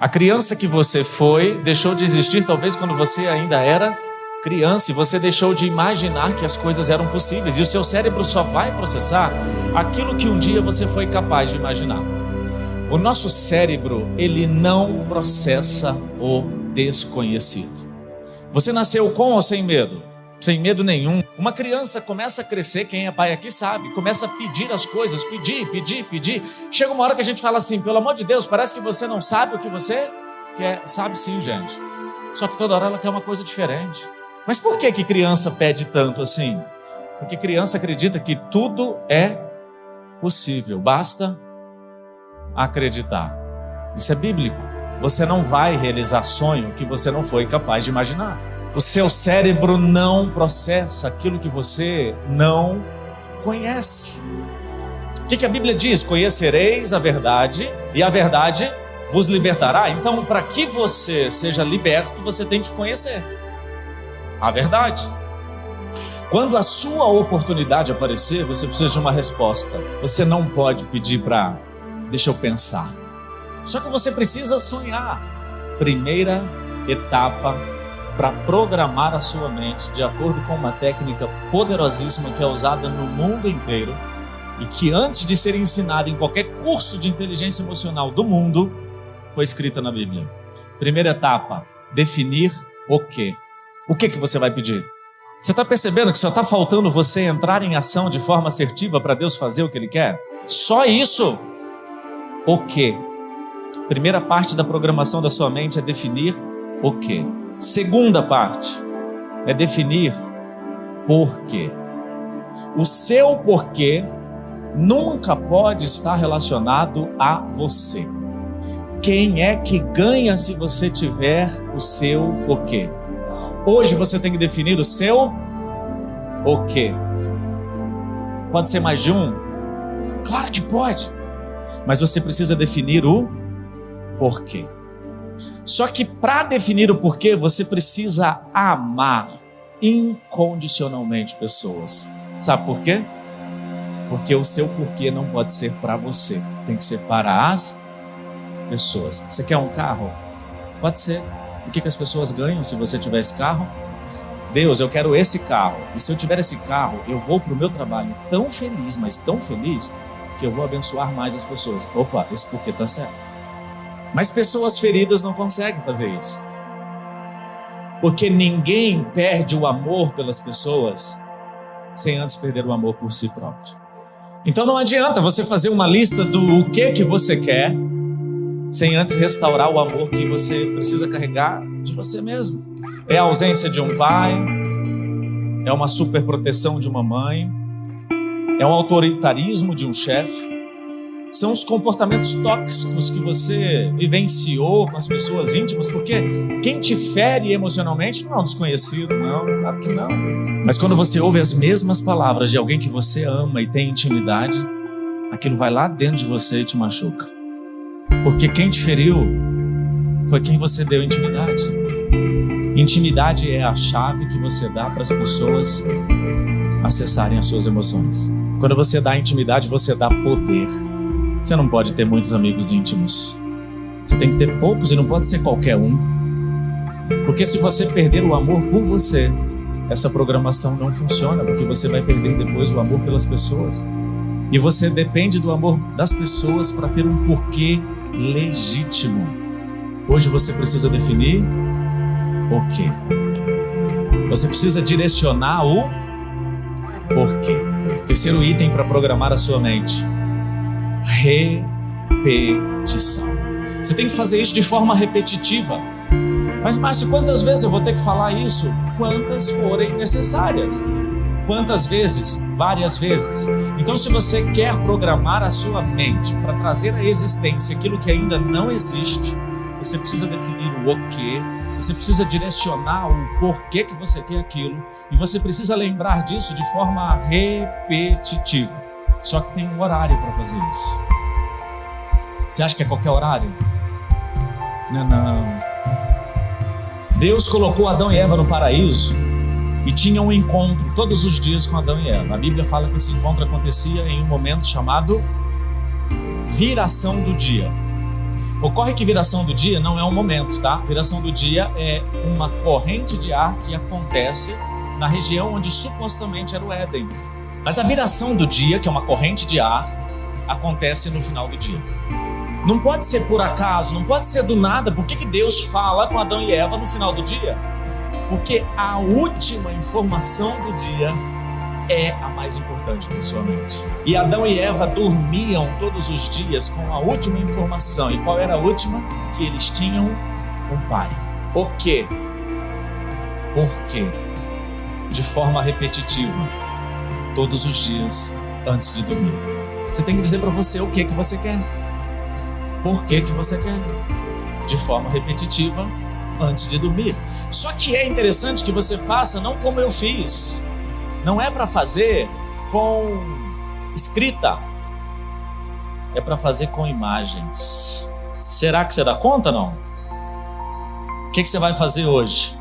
A criança que você foi deixou de existir talvez quando você ainda era criança e você deixou de imaginar que as coisas eram possíveis, e o seu cérebro só vai processar aquilo que um dia você foi capaz de imaginar. O nosso cérebro, ele não processa o desconhecido. Você nasceu com ou sem medo? Sem medo nenhum. Uma criança começa a crescer, quem é pai aqui sabe, começa a pedir as coisas, pedir. Chega uma hora que a gente fala assim, pelo amor de Deus, parece que você não sabe o que você quer. Sabe sim, gente. Só que toda hora ela quer uma coisa diferente. Mas por que criança pede tanto assim? Porque criança acredita que tudo é possível, basta acreditar. Isso é bíblico. Você não vai realizar sonho que você não foi capaz de imaginar. O seu cérebro não processa aquilo que você não conhece. O que a Bíblia diz? Conhecereis a verdade e a verdade vos libertará. Então, para que você seja liberto, você tem que conhecer a verdade. Quando a sua oportunidade aparecer, você precisa de uma resposta. Você não pode pedir para, deixa eu pensar. Só que você precisa sonhar. Primeira etapa para programar a sua mente de acordo com uma técnica poderosíssima que é usada no mundo inteiro e que antes de ser ensinada em qualquer curso de inteligência emocional do mundo, foi escrita na Bíblia. Primeira etapa, definir o quê. O que você vai pedir? Você está percebendo que só está faltando você entrar em ação de forma assertiva para Deus fazer o que Ele quer? Só isso. O quê? Primeira parte da programação da sua mente é definir o quê. Segunda parte é definir porquê. O seu porquê nunca pode estar relacionado a você. Quem é que ganha se você tiver o seu porquê? Hoje você tem que definir o seu o quê. Pode ser mais de um? Claro que pode. Mas você precisa definir o porquê. Só que para definir o porquê, você precisa amar incondicionalmente pessoas. Sabe por quê? Porque o seu porquê não pode ser para você. Tem que ser para as pessoas. Você quer um carro? Pode ser. O que as pessoas ganham se você tiver esse carro? Deus, eu quero esse carro. E se eu tiver esse carro, eu vou para o meu trabalho tão feliz, mas tão feliz, que eu vou abençoar mais as pessoas. Opa, esse porquê está certo. Mas pessoas feridas não conseguem fazer isso. Porque ninguém perde o amor pelas pessoas sem antes perder o amor por si próprio. Então não adianta você fazer uma lista do o que você quer sem antes restaurar o amor que você precisa carregar de você mesmo. É a ausência de um pai, é uma superproteção de uma mãe, é um autoritarismo de um chefe, são os comportamentos tóxicos que você vivenciou com as pessoas íntimas, porque quem te fere emocionalmente não é um desconhecido, não, claro que não. Mas quando você ouve as mesmas palavras de alguém que você ama e tem intimidade, aquilo vai lá dentro de você e te machuca. Porque quem te feriu foi quem você deu intimidade. Intimidade é a chave que você dá para as pessoas acessarem as suas emoções. Quando você dá intimidade, você dá poder. Você não pode ter muitos amigos íntimos. Você tem que ter poucos e não pode ser qualquer um. Porque se você perder o amor por você, essa programação não funciona, porque você vai perder depois o amor pelas pessoas. E você depende do amor das pessoas para ter um porquê legítimo. Hoje você precisa definir o quê. Você precisa direcionar o porquê. Terceiro item para programar a sua mente: repetição. Você tem que fazer isso de forma repetitiva. Mas, Márcio, quantas vezes eu vou ter que falar isso? Quantas forem necessárias. Quantas vezes? Várias vezes. Então, se você quer programar a sua mente para trazer à existência aquilo que ainda não existe, você precisa definir o quê, você precisa direcionar o porquê que você quer aquilo, e você precisa lembrar disso de forma repetitiva. Só que tem um horário para fazer isso. Você acha que é qualquer horário? Não. Deus colocou Adão e Eva no paraíso e tinha um encontro todos os dias com Adão e Eva. A Bíblia fala que esse encontro acontecia em um momento chamado viração do dia. Ocorre que viração do dia não é um momento, tá? Viração do dia é uma corrente de ar que acontece na região onde supostamente era o Éden. Mas a viração do dia, que é uma corrente de ar, acontece no final do dia. Não pode ser por acaso, não pode ser do nada. Por que Deus fala com Adão e Eva no final do dia? Porque a última informação do dia é a mais importante para sua mente. E Adão e Eva dormiam todos os dias com a última informação. E qual era a última? Que eles tinham um pai. O quê? Por quê? De forma repetitiva, todos os dias antes de dormir. Você tem que dizer para você o que você quer. Por que você quer? De forma repetitiva antes de dormir. Só que é interessante que você faça não como eu fiz. Não é para fazer com escrita, é para fazer com imagens. Será que você dá conta, não? O que você vai fazer hoje?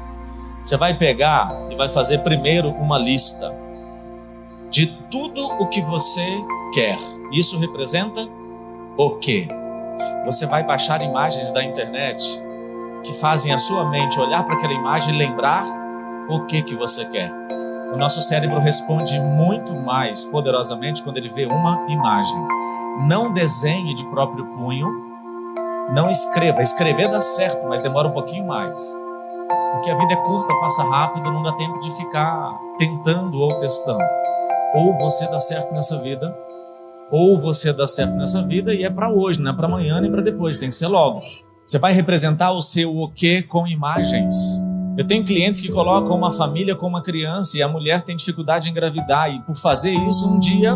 Você vai pegar e vai fazer primeiro uma lista de tudo o que você quer. Isso representa o quê? Você vai baixar imagens da internet que fazem a sua mente olhar para aquela imagem e lembrar o que você quer. O nosso cérebro responde muito mais poderosamente quando ele vê uma imagem. Não desenhe de próprio punho, não escreva. Escrever dá certo, mas demora um pouquinho mais. Porque a vida é curta, passa rápido, não dá tempo de ficar tentando ou testando. Ou você dá certo nessa vida, ou você dá certo nessa vida e é para hoje, não é para amanhã nem para depois, tem que ser logo. Você vai representar o seu o quê com imagens. Eu tenho clientes que colocam uma família com uma criança e a mulher tem dificuldade em engravidar e por fazer isso um dia,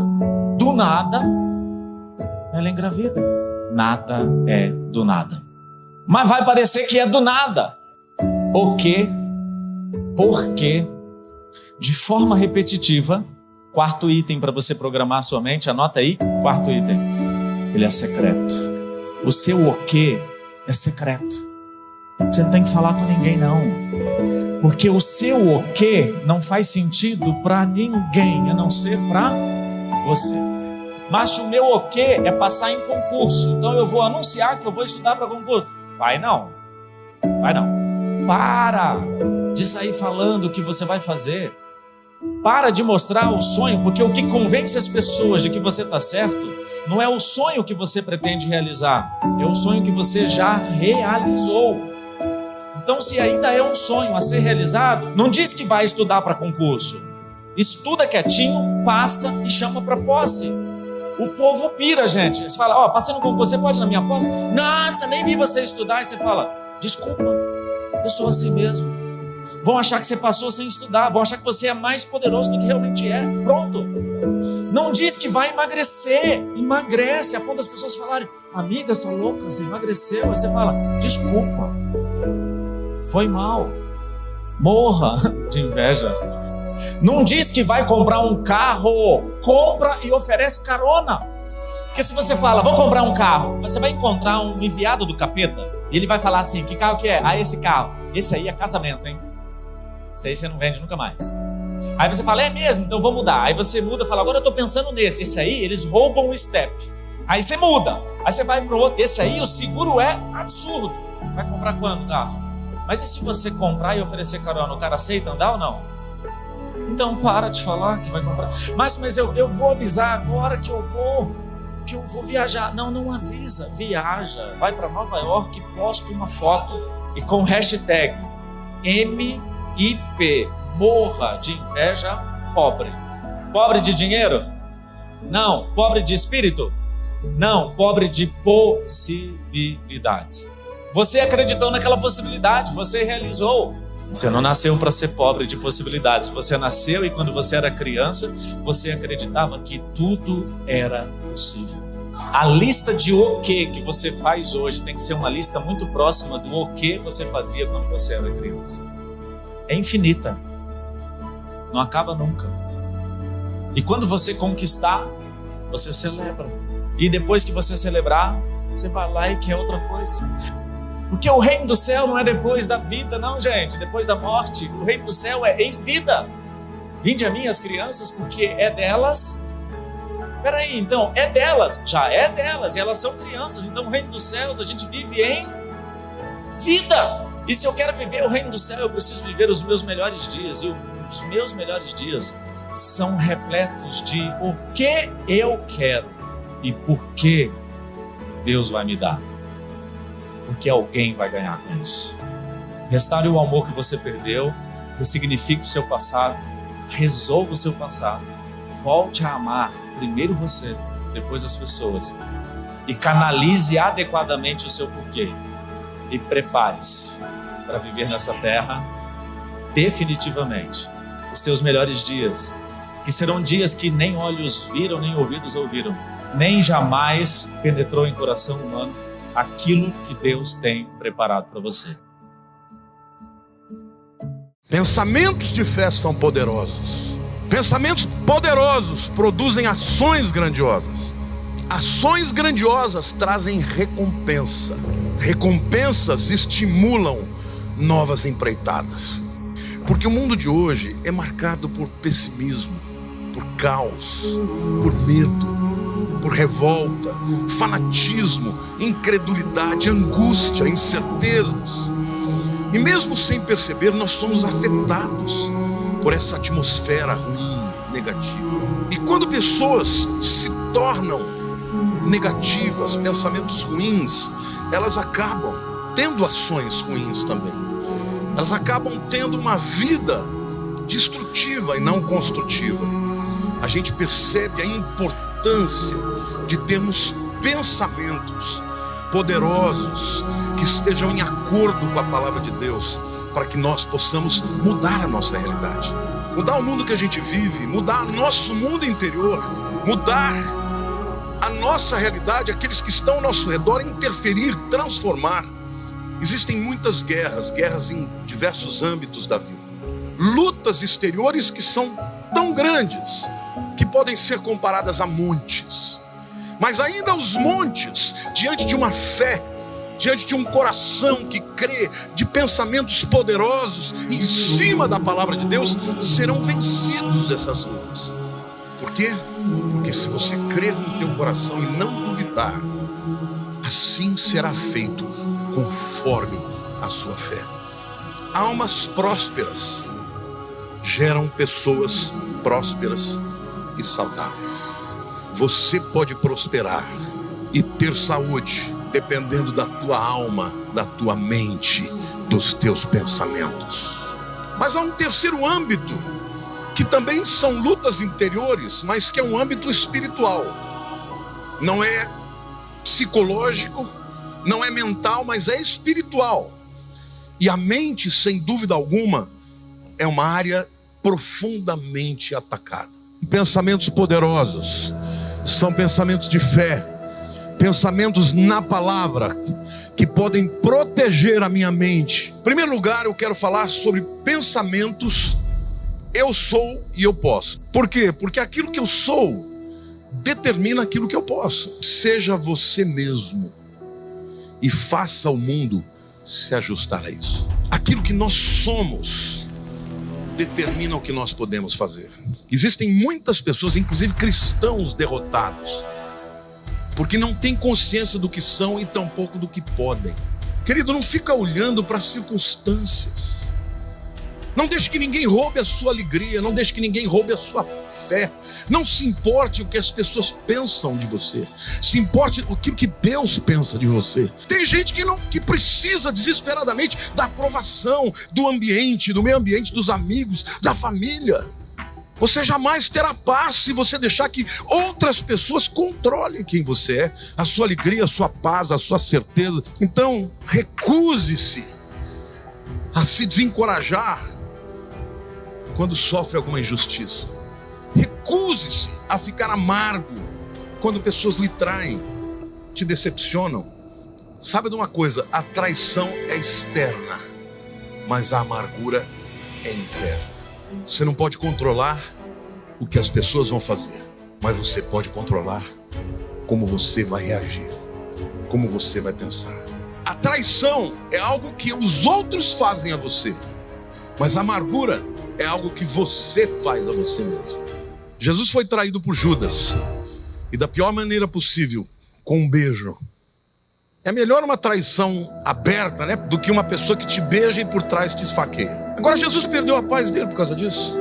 do nada, ela engravida. Nada é do nada. Mas vai parecer que é do nada. O quê? Por quê? De forma repetitiva. Quarto item para você programar a sua mente, anota aí, quarto item. Ele é secreto. O seu o quê é secreto. Você não tem que falar com ninguém, não. Porque o seu o quê não faz sentido para ninguém, a não ser para você. Mas o meu o quê é passar em concurso. Então eu vou anunciar que eu vou estudar para concurso. Vai não. Vai não. Para de sair falando o que você vai fazer. Para de mostrar o sonho, porque o que convence as pessoas de que você está certo não é o sonho que você pretende realizar, é o sonho que você já realizou. Então, se ainda é um sonho a ser realizado, não diz que vai estudar para concurso. Estuda quietinho, passa e chama para posse. O povo pira, gente. Você fala, passei no concurso, você pode ir na minha posse? Nossa, nem vi você estudar. E você fala, desculpa, eu sou assim mesmo. Vão achar que você passou sem estudar, vão achar que você é mais poderoso do que realmente é. Pronto. Não diz que vai emagrecer. Emagrece, a ponto das pessoas falarem, amiga, sou louca, você emagreceu. Aí você fala, desculpa, foi mal. Morra de inveja. Não diz que vai comprar um carro, compra e oferece carona. Porque se você fala, vou comprar um carro, você vai encontrar um enviado do capeta e ele vai falar assim, que carro que é? Ah, esse carro. Esse aí é casamento, hein? Esse aí você não vende nunca mais. Aí você fala, é mesmo? Então vou mudar. Aí você muda e fala, agora eu tô pensando nesse. Esse aí, eles roubam o step. Aí você muda. Aí você vai pro outro. Esse aí, o seguro é absurdo. Vai comprar quando, carro? Mas e se você comprar e oferecer carona, o cara aceita andar ou não? Então para de falar que vai comprar. Mas eu vou avisar agora que eu vou viajar. Não avisa, viaja. Vai para Nova York e posta uma foto. E com hashtag MIP, morra de inveja, pobre. Pobre de dinheiro? Não. Pobre de espírito? Não. Pobre de possibilidades. Você acreditou naquela possibilidade, você realizou. Você não nasceu para ser pobre de possibilidades. Você nasceu e quando você era criança, você acreditava que tudo era possível. A lista de o que você faz hoje tem que ser uma lista muito próxima do o que você fazia quando você era criança. É infinita. Não acaba nunca. E quando você conquistar, você celebra. E depois que você celebrar, você vai lá e quer outra coisa. Porque o reino do céu não é depois da vida, não, gente. Depois da morte. O reino do céu é em vida. Vinde a mim as crianças, porque é delas Peraí, então, é delas? Já é delas, e elas são crianças, então o reino dos céus a gente vive em vida. E se eu quero viver o reino do céu, eu preciso viver os meus melhores dias, e os meus melhores dias são repletos de o que eu quero e por que Deus vai me dar. Porque alguém vai ganhar com isso. Restaure o amor que você perdeu, ressignifique o seu passado, resolva o seu passado, volte a amar primeiro você, depois as pessoas, e canalize adequadamente o seu porquê. E prepare-se para viver nessa terra definitivamente os seus melhores dias, que serão dias que nem olhos viram, nem ouvidos ouviram, nem jamais penetrou em coração humano aquilo que Deus tem preparado para você. Pensamentos de fé são poderosos. Pensamentos poderosos produzem ações grandiosas. Ações grandiosas trazem recompensa. Recompensas estimulam novas empreitadas. Porque o mundo de hoje é marcado por pessimismo, por caos, por medo, por revolta, fanatismo, incredulidade, angústia, incertezas. E mesmo sem perceber, nós somos afetados por essa atmosfera ruim, negativa. E quando pessoas se tornam negativas, pensamentos ruins, elas acabam tendo ações ruins também. Elas acabam tendo uma vida destrutiva e não construtiva. A gente percebe a importância de termos pensamentos poderosos que estejam em acordo com a palavra de Deus, para que nós possamos mudar a nossa realidade, mudar o mundo que a gente vive, mudar o nosso mundo interior, mudar a nossa realidade, aqueles que estão ao nosso redor, interferir, transformar. Existem muitas guerras em diversos âmbitos da vida, lutas exteriores que são tão grandes que podem ser comparadas a montes. Mas ainda os montes, diante de uma fé, diante de um coração que crê, de pensamentos poderosos em cima da palavra de Deus, serão vencidos essas lutas. Por quê? Porque se você crer no teu coração e não duvidar, assim será feito conforme a sua fé. Almas prósperas geram pessoas prósperas e saudáveis. Você pode prosperar e ter saúde dependendo da tua alma, da tua mente, dos teus pensamentos. Mas há um terceiro âmbito, que também são lutas interiores, mas que é um âmbito espiritual. Não é psicológico, não é mental, mas é espiritual. E a mente, sem dúvida alguma, é uma área profundamente atacada. Pensamentos poderosos são pensamentos de fé, pensamentos na palavra, que podem proteger a minha mente. Em primeiro lugar, eu quero falar sobre pensamentos eu sou e eu posso. Por quê? Porque aquilo que eu sou determina aquilo que eu posso. Seja você mesmo e faça o mundo se ajustar a isso. Aquilo que nós somos determina o que nós podemos fazer. Existem muitas pessoas, inclusive cristãos, derrotados, porque não têm consciência do que são e tampouco do que podem. Querido, não fica olhando para as circunstâncias. Não deixe que ninguém roube a sua alegria, não deixe que ninguém roube a sua fé. Não se importe o que as pessoas pensam de você, se importe aquilo que Deus pensa de você. Tem gente que precisa desesperadamente da aprovação do ambiente, do meio ambiente, dos amigos, da família. Você jamais terá paz se você deixar que outras pessoas controlem quem você é, a sua alegria, a sua paz, a sua certeza. Então, recuse-se a se desencorajar quando sofre alguma injustiça. Recuse-se a ficar amargo quando pessoas lhe traem, te decepcionam. Sabe de uma coisa? A traição é externa, mas a amargura é interna. Você não pode controlar o que as pessoas vão fazer, mas você pode controlar como você vai reagir, como você vai pensar. A traição é algo que os outros fazem a você, mas a amargura é algo que você faz a você mesmo. Jesus foi traído por Judas. e da pior maneira possível, com um beijo. É melhor uma traição aberta, né, do que uma pessoa que te beija e por trás te esfaqueia. Agora Jesus perdeu a paz dele por causa disso.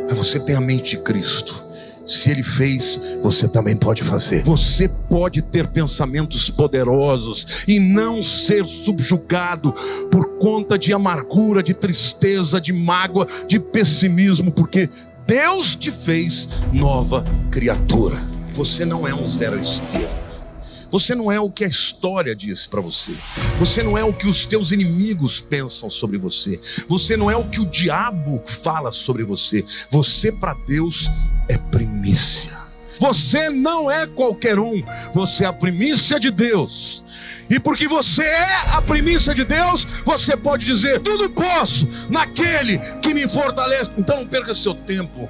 Mas você tem a mente de Cristo. Se ele fez, você também pode fazer. Você pode ter pensamentos poderosos e não ser subjugado por conta de amargura, de tristeza, de mágoa, de pessimismo, porque Deus te fez nova criatura. Você não é um zero à esquerda. Você não é o que a história diz para você. Você não é o que os teus inimigos pensam sobre você. Você não é o que o diabo fala sobre você. Você para Deus é primícia. Você não é qualquer um. Você é a primícia de Deus. E porque você é a primícia de Deus, você pode dizer: tudo posso naquele que me fortalece. Então não perca seu tempo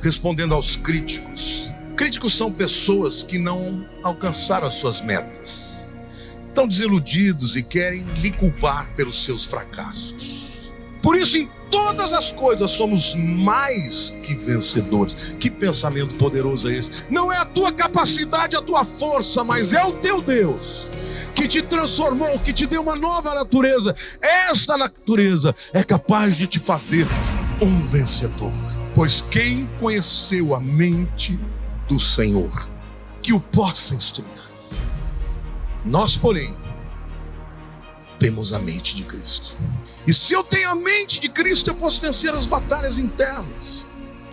respondendo aos críticos. Críticos são pessoas que não alcançaram as suas metas, estão desiludidos e querem lhe culpar pelos seus fracassos. Por isso, em todas as coisas somos mais que vencedores. Que pensamento poderoso é esse? Não é a tua capacidade, a tua força, mas é o teu Deus que te transformou, que te deu uma nova natureza. Esta natureza é capaz de te fazer um vencedor. Pois quem conheceu a mente do Senhor, que o possa instruir. Nós, porém, temos a mente de Cristo. E se eu tenho a mente de Cristo, eu posso vencer as batalhas internas.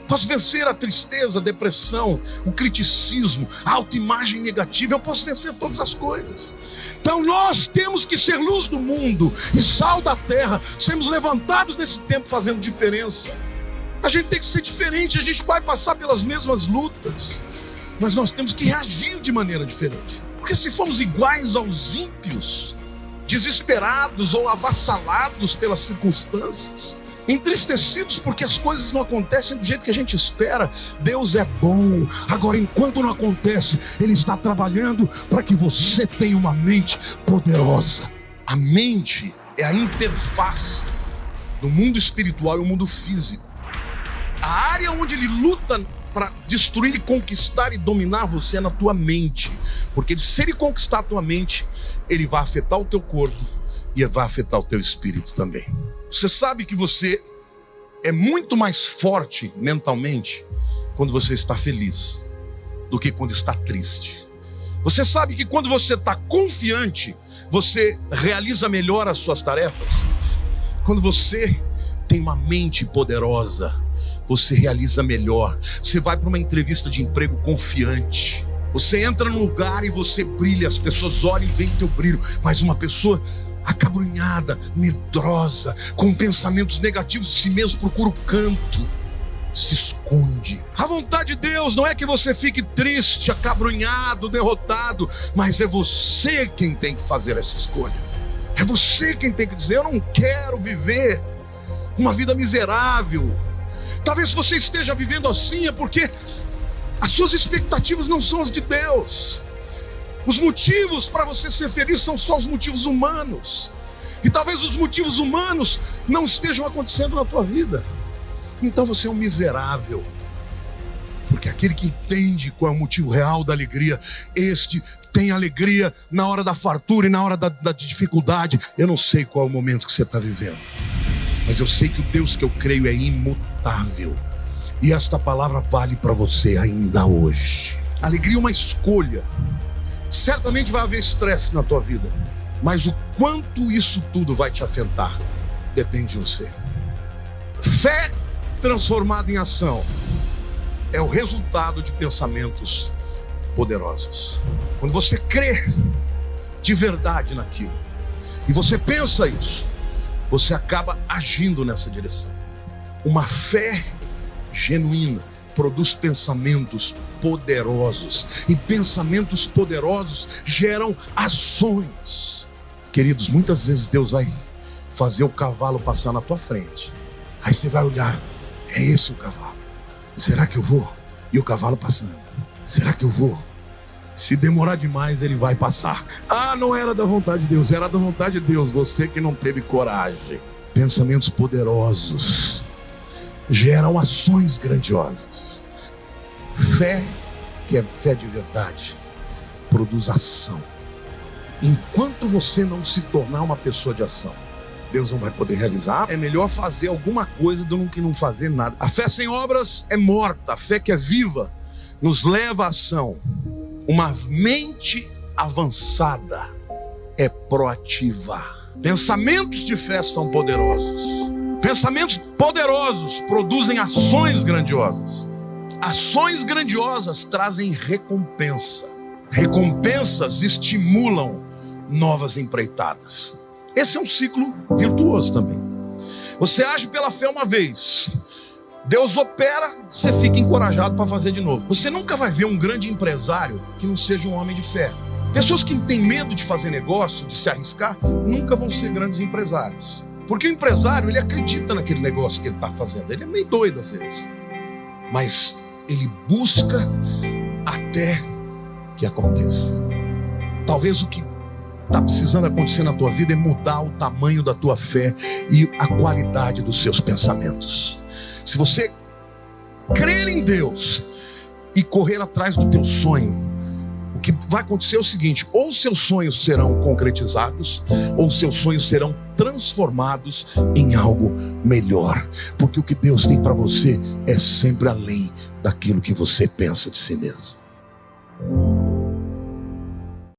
Posso vencer a tristeza, a depressão, o criticismo, a autoimagem negativa. Eu posso vencer todas as coisas. Então nós temos que ser luz do mundo e sal da terra. Sermos levantados nesse tempo fazendo diferença. A gente tem que ser diferente. A gente vai passar pelas mesmas lutas, mas nós temos que reagir de maneira diferente. Porque se formos iguais aos ímpios, desesperados ou avassalados pelas circunstâncias, entristecidos porque as coisas não acontecem do jeito que a gente espera, Deus é bom. Agora, enquanto não acontece, Ele está trabalhando para que você tenha uma mente poderosa. A mente é a interface do mundo espiritual e o mundo físico. A área onde Ele luta para destruir e conquistar e dominar você é na tua mente. Porque se Ele conquistar a tua mente, Ele vai afetar o teu corpo e vai afetar o teu espírito também. Você sabe que você é muito mais forte mentalmente quando você está feliz do que quando está triste. Você sabe que quando você está confiante, você realiza melhor as suas tarefas. Quando você tem uma mente poderosa, você realiza melhor. Você vai para uma entrevista de emprego confiante. Você entra num lugar e você brilha. As pessoas olham e veem teu brilho. Mas uma pessoa acabrunhada, medrosa, com pensamentos negativos de si mesmo, procura o canto, se esconde. A vontade de Deus não é que você fique triste, acabrunhado, derrotado, mas é você quem tem que fazer essa escolha. É você quem tem que dizer: eu não quero viver uma vida miserável. Talvez você esteja vivendo assim é porque as suas expectativas não são as de Deus. Os motivos para você ser feliz são só os motivos humanos. E talvez os motivos humanos não estejam acontecendo na tua vida. Então você é um miserável. Porque aquele que entende qual é o motivo real da alegria, este tem alegria na hora da fartura e na hora da dificuldade. Eu não sei qual é o momento que você está vivendo, mas eu sei que o Deus que eu creio é imutável. E esta palavra vale para você ainda hoje. Alegria é uma escolha. Certamente vai haver estresse na tua vida, mas o quanto isso tudo vai te afetar depende de você. Fé transformada em ação é o resultado de pensamentos poderosos. Quando você crê de verdade naquilo e você pensa isso, você acaba agindo nessa direção. Uma fé genuína produz pensamentos poderosos, e pensamentos poderosos geram ações. Queridos, muitas vezes Deus vai fazer o cavalo passar na tua frente. Aí você vai olhar: é esse o cavalo? Será que eu vou? E o cavalo passando: será que eu vou? Se demorar demais, ele vai passar. Ah, não era da vontade de Deus, era da vontade de Deus. Você que não teve coragem. Pensamentos poderosos geram ações grandiosas. Fé que é fé de verdade, produz ação. Enquanto você não se tornar uma pessoa de ação, Deus não vai poder realizar. É melhor fazer alguma coisa do que não fazer nada. A fé sem obras é morta. A fé que é viva nos leva à ação. Uma mente avançada é proativa. Pensamentos de fé são poderosos. Pensamentos poderosos produzem ações grandiosas. Ações grandiosas trazem recompensa. Recompensas estimulam novas empreitadas. Esse é um ciclo virtuoso também. Você age pela fé uma vez, Deus opera, você fica encorajado para fazer de novo. Você nunca vai ver um grande empresário que não seja um homem de fé. Pessoas que têm medo de fazer negócio, de se arriscar, nunca vão ser grandes empresários. Porque o empresário, ele acredita naquele negócio que ele está fazendo. Ele é meio doido às vezes, mas ele busca até que aconteça. Talvez o que está precisando acontecer na tua vida é mudar o tamanho da tua fé e a qualidade dos seus pensamentos. Se você crer em Deus e correr atrás do teu sonho, o que vai acontecer é o seguinte: ou seus sonhos serão concretizados, ou seus sonhos serão transformados em algo melhor. Porque o que Deus tem para você é sempre além daquilo que você pensa de si mesmo.